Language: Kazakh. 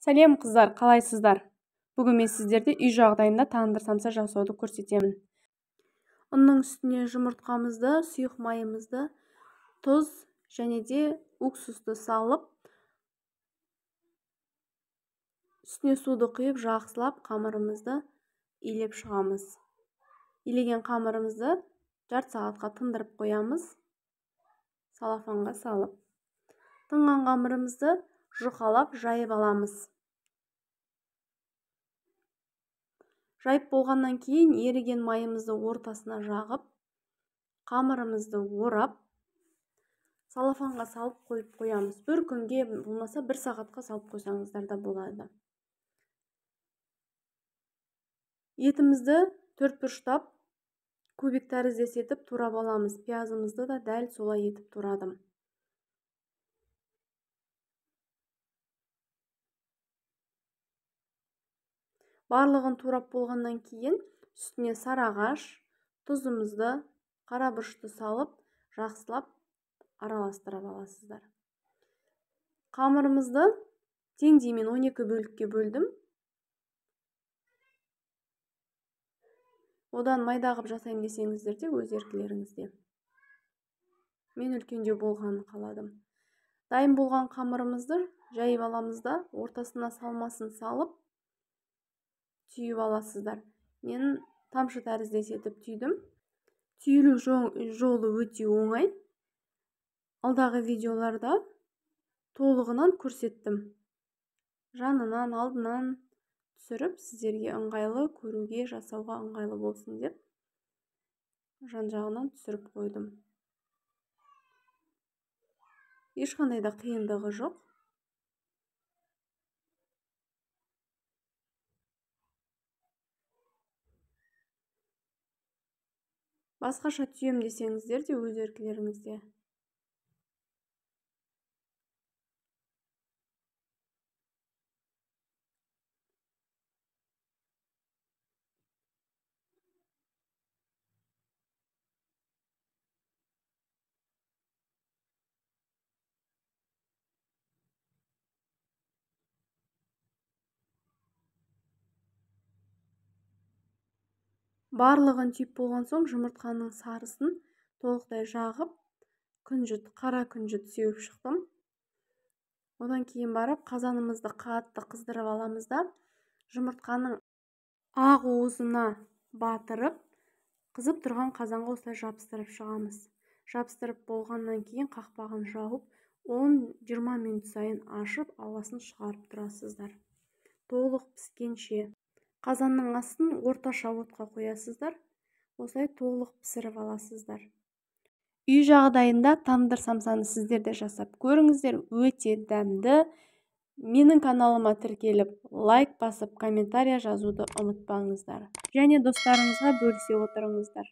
Сәлем қыздар, қалайсыздар? Бүгін мен сіздерге үй жағдайында тандыр самса жасауды көрсетемін. Ұнның үстіне жұмыртқамызды, сұйық майымызды, тұз және де уксусты салып, үстіне суды құйып жақсылап қамырымызды илеп шығамыз. Илеген қамырымызды жарты сағатқа тындырып қоямыз, салафанға салып. Тынған қамырымызды жұқалап жайып аламыз. Жайып болғаннан кейін еріген майымызды ортасына жағып, қамырымызды орап, салафанға салып қойып қоямыз. Bir күнге, болмаса 1 сағатқа салып қойсаңыздар да болады. Етімізді 4 бұрыштап, көбік тәріздес етіп турап аламыз. Пиязымызды да дәл солай етіп турадым. Барлығын турап болғаннан кейін үстіне сарағаш, тұзымызды, қара бұрышты салып, жақсылап араластырып аласыздар. Қамырымызды теңдеймен 12 бөлікке бөлдім. Одан майда қылып жасайын десеңіздер де өз еркілеріңізде. Мен үлкендеу болғанын қаладым. Дайын болған қамырымызды жайып аламыз да, ортасына салмасын салып, түйіп аласыздар. Мен тамшы тәріздес етіп түйдім. Түйілу жолы өте оңай. Алдағы видеоларда толығынан көрсеттім. Жанынан, алдынан түсіріп, сіздерге ыңғайлы көруге, жасауға ыңғайлы болсын деп, жан-жағынан түсіріп қойдым. Ешқандай да қиындығы жоқ. Басқаша түйем десеңіздер де өз еркілеріңізде. Барлығын түйіп болған соң жұмыртқаның сарысын толықтай жағып, қара күнжіт сеуіп шықтым. Одан кейін барып қазанымызды қатты қыздырып аламыз да, жұмыртқаның ақ уызына батырып, қызып тұрған қазанға осылай жабыстырып шығамыз. Жабыстырып болғаннан кейін қақпағын жауып, 10-20 минут сайын ашып, ауасын шығарып тұрасыздар. Толық піскенше. Қазанның астын орташа отқа қоясыздар. Осылай толық пісіріп аласыздар. Үй жағдайында тандыр самсаны сіздер де жасап көріңіздер, өте дәмді. Менің каналыма тіркеліп, лайк басып, комментария жазуды ұмытпаңыздар. Және достарыңызға бөлісе отырыңыздар.